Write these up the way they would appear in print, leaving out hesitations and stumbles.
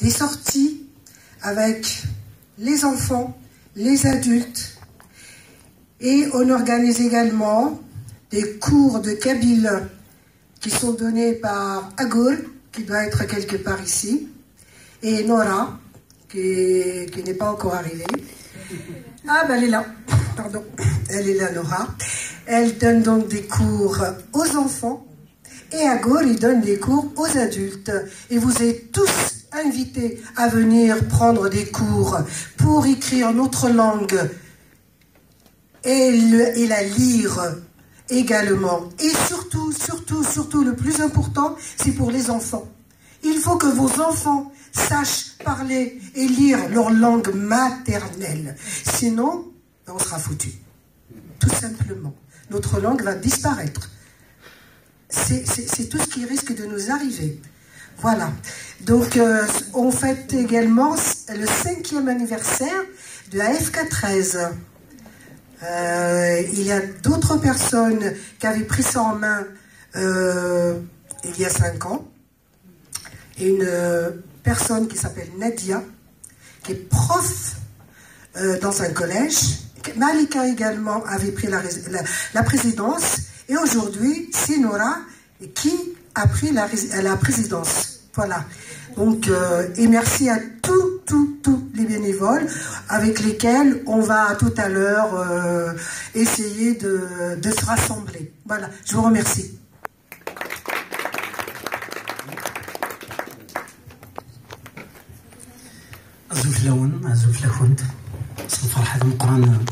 des sorties avec les enfants, les adultes. Et on organise également des cours de kabyle qui sont donnés par Agour, qui doit être quelque part ici, et Nora, qui n'est pas encore arrivée. Ah ben elle est là, pardon, elle est là Nora. Elle donne donc des cours aux enfants, et Agour, il donne des cours aux adultes. Et vous êtes tous invités à venir prendre des cours pour écrire notre langue et la lire également. Et surtout, le plus important, c'est pour les enfants. Il faut que vos enfants sachent parler et lire leur langue maternelle. Sinon, on sera foutus. Tout simplement. Notre langue va disparaître. C'est tout ce qui risque de nous arriver. Voilà. Donc, on fête également le 5e anniversaire de AFK 13. Il y a d'autres personnes qui avaient pris ça en main il y a 5 ans. Et une personne qui s'appelle Nadia, qui est prof dans un collège. Malika également avait pris la présidence. Et aujourd'hui, c'est Nora qui a pris la présidence. Voilà. Donc, et merci à tous les bénévoles avec lesquels on va tout à l'heure essayer de se rassembler. Voilà, je vous remercie. عزوف لون عزوف لكنت صنفرح هذا المقران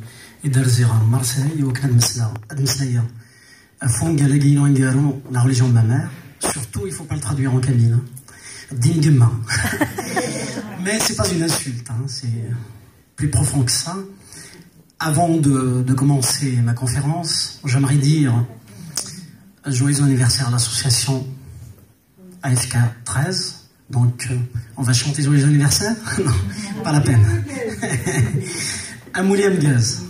يدار زيغار مرسي وكان مسلايا fond galagino angaro la religion de ma mère. Surtout, il ne faut pas le traduire en kabyle. Dingema. Mais c'est pas une insulte, hein, c'est plus profond que ça. Avant de commencer ma conférence, j'aimerais dire joyeux anniversaire à l'association AFK 13. Donc, on va chanter joyeux anniversaire? Non, pas la peine. Amouli Amgaz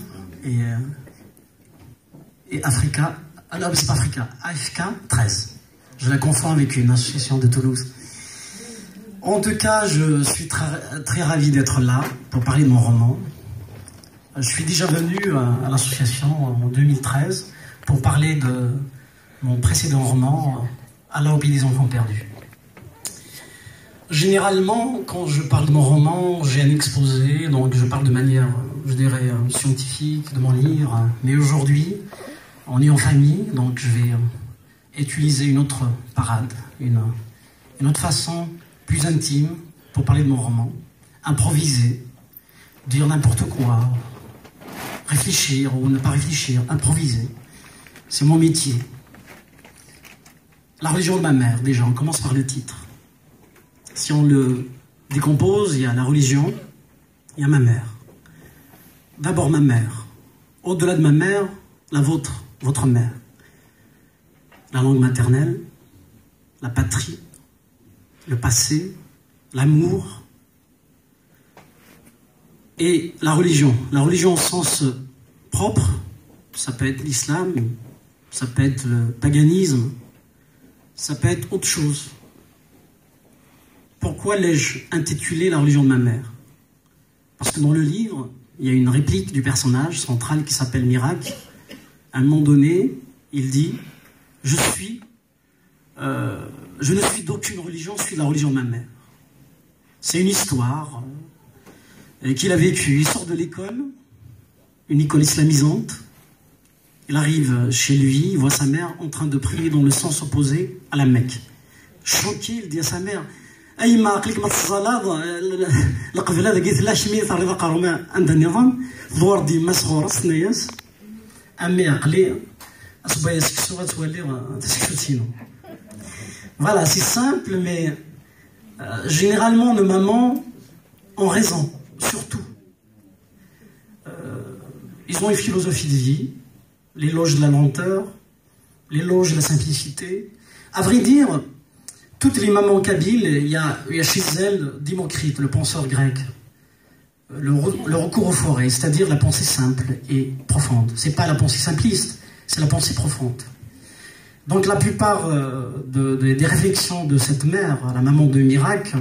et Africa. Ah non, c'est pas Africa, AFK 13. Je la confonds avec une association de Toulouse. En tout cas, je suis très ravi d'être là pour parler de mon roman. Je suis déjà venu à l'association en 2013 pour parler de mon précédent roman, À l'aube des enfants perdus. Généralement, quand je parle de mon roman, j'ai un exposé, donc je parle de manière, je dirais, scientifique de mon livre. Mais aujourd'hui, on est en famille, donc je vais utiliser une autre parade, une autre façon plus intime pour parler de mon roman. Improviser, dire n'importe quoi, réfléchir ou ne pas réfléchir, improviser. C'est mon métier. La religion de ma mère, déjà, on commence par le titre. Si on le décompose, il y a la religion, il y a ma mère. D'abord ma mère. Au-delà de ma mère, la vôtre, votre mère. La langue maternelle, la patrie, le passé, l'amour et la religion. La religion au sens propre, ça peut être l'islam, ça peut être le paganisme, ça peut être autre chose. Pourquoi l'ai-je intitulé La religion de ma mère? Parce que dans le livre, il y a une réplique du personnage central qui s'appelle Miracle. À un moment donné, il dit « je ne suis d'aucune religion, je suis de la religion de ma mère ». C'est une histoire qu'il a vécue. Il sort de l'école, une école islamisante. Il arrive chez lui, il voit sa mère en train de prier dans le sens opposé à la Mecque. Choqué, il dit à sa mère « أيما قلك ما تصلى القبل هذا قلت لا شمية طريقة قروما عند النظام ضوار ديما صغور سنياس أمي عقلي أصبحي سكسو غتولي تسكسوتينو. Voilà, c'est simple, mais généralement nos mamans ont raison, surtout. Ils ont une philosophie de vie, l'éloge de la lenteur, l'éloge de la simplicité. À vrai dire, toutes les mamans kabyles, il y a chez elles Démocrite, le penseur grec, le recours aux forêts, c'est-à-dire la pensée simple et profonde. C'est pas la pensée simpliste, c'est la pensée profonde. Donc la plupart des réflexions de cette mère, la maman de Miracle,